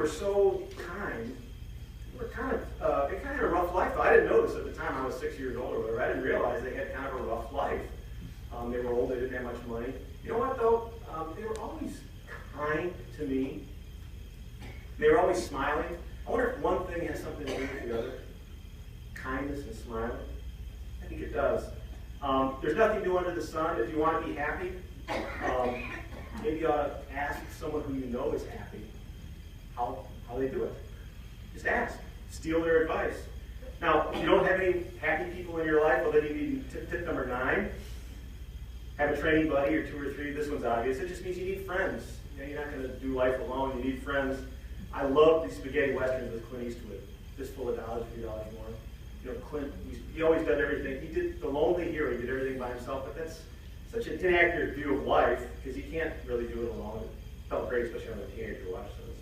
were so kind. They kind of had a rough life. I didn't know this at the time. I was 6 years old or whatever. I didn't realize they had kind of a rough life. They were old. They didn't have much money. You know what, though? They were always kind to me. They were always smiling. I wonder if one thing has something to do with the other. Kindness and smiling. I think it does. There's nothing new under the sun. If you want to be happy, maybe you ought to ask someone who you know is happy how they do it. Just ask. Steal their advice. Now, if you don't have any happy people in your life, well, then you need tip number 9. Have a training buddy or 2 or 3. This one's obvious. It just means you need friends. You know, you're not going to do life alone. You need friends. I love these spaghetti westerns with Clint Eastwood. Fistful of dollars, $3 more. You know, Clint, he always did everything. He did the lonely hero. He did everything by himself. But that's such an inaccurate view of life because you can't really do it alone. It felt great, especially when I was a teenager to watch those.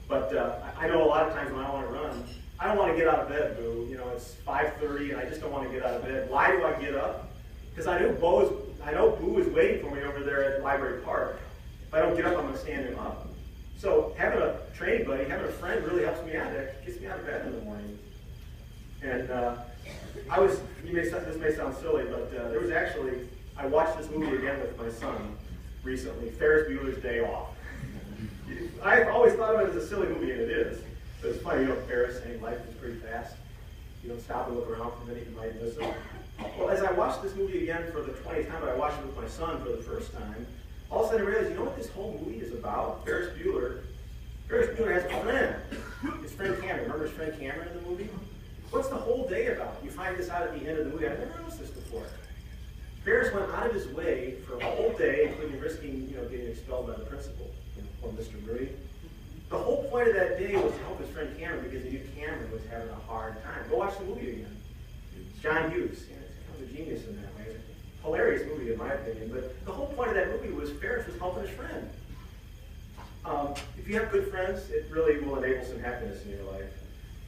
But I know a lot of times when I want to run, I don't want to get out of bed, Boo. You know, it's 5:30 and I just don't want to get out of bed. Why do I get up? Because I know Boo is waiting for me over there at Library Park. If I don't get up, I'm going to stand him up. So having a training buddy, having a friend really helps me out. It gets me out of bed in the morning. And this may sound silly, but there was actually, I watched this movie again with my son recently, Ferris Bueller's Day Off. I've always thought of it as a silly movie, and it is. But it's funny, you know, Ferris saying life is pretty fast. You don't stop and look around for a minute, you might miss it. Well, as I watched this movie again for the 20th time, but I watched it with my son for the first time, all of a sudden I realized, you know what this whole movie is about? Ferris Bueller has a friend. His friend Cameron. Remember his friend Cameron in the movie? What's the whole day about? You find this out at the end of the movie. I've never noticed this before. Ferris went out of his way for a whole day, including risking, you know, getting expelled by the principal, you know, or Mr. Murray. The whole point of that day was to help his friend Cameron because he knew Cameron was having a hard time. Go watch the movie again. John Hughes, you know, he's kind of a genius in that way. Hilarious movie in my opinion, but the whole point of that movie was Ferris was helping his friend. If you have good friends, it really will enable some happiness in your life.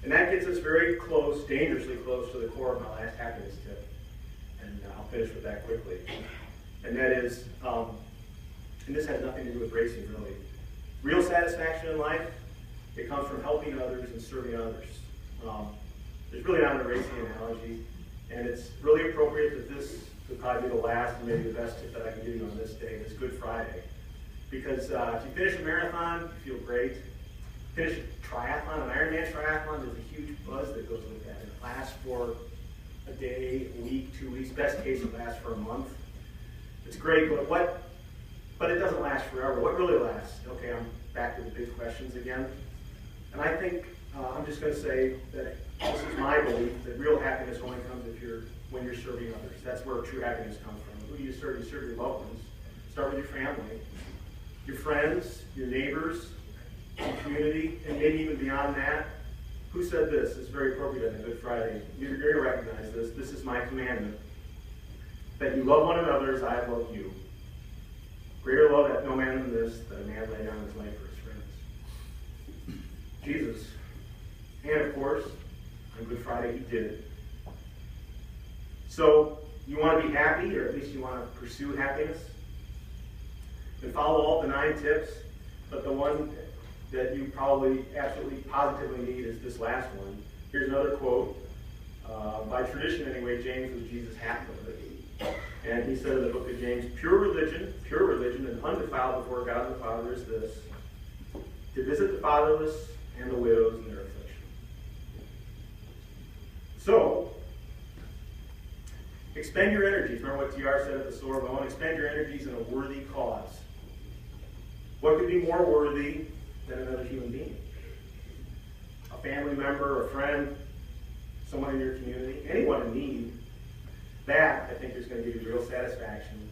And that gets us very close, dangerously close to the core of my last happiness tip. And I'll finish with that quickly. And that is, and this has nothing to do with racing really. Real satisfaction in life, it comes from helping others and serving others. There's really not a racing analogy, and it's really appropriate that this would probably be the last and maybe the best tip that I can give you on this day, this Good Friday. Because if you finish a marathon, you feel great. Finish a triathlon, an Ironman triathlon, there's a huge buzz that goes with that. It lasts for a day, a week, 2 weeks. Best case, it lasts for a month. It's great, but it doesn't last forever. What really lasts? Okay, I'm back to the big questions again. And I think I'm just going to say that this is my belief that real happiness only comes when you're serving others. That's where true happiness comes from. Who do you serve? You serve your loved ones. Start with your family, your friends, your neighbors, your community, and maybe even beyond that. Who said this? It's very appropriate on Good Friday. You're going to recognize this. This is my commandment, that you love one another as I have loved you. Greater love hath no man than this, that a man lay down his life for his friends. Jesus. And of course, on Good Friday, he did it. So, you want to be happy, or at least you want to pursue happiness? Then follow all the 9 tips, but the one that you probably absolutely positively need is this last one. Here's another quote. By tradition anyway, James was Jesus' half-brother. And he said in the book of James, pure religion and undefiled before God the Father is this, to visit the fatherless and the widows in their affliction. So, expend your energies. Remember what TR said at the Sorbonne? Expend your energies in a worthy cause. What could be more worthy than another human being? A family member, a friend, someone in your community, anyone in need. That, I think, is going to give you real satisfaction.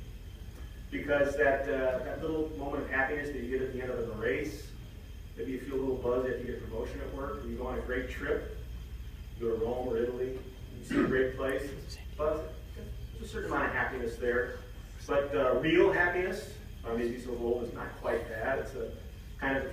Because that little moment of happiness that you get at the end of a race, maybe you feel a little buzz after you get a promotion at work, or you go on a great trip, you go to Rome or Italy, you see a great place, but there's a certain amount of happiness there. But real happiness, maybe so old, is not quite that. It's a kind of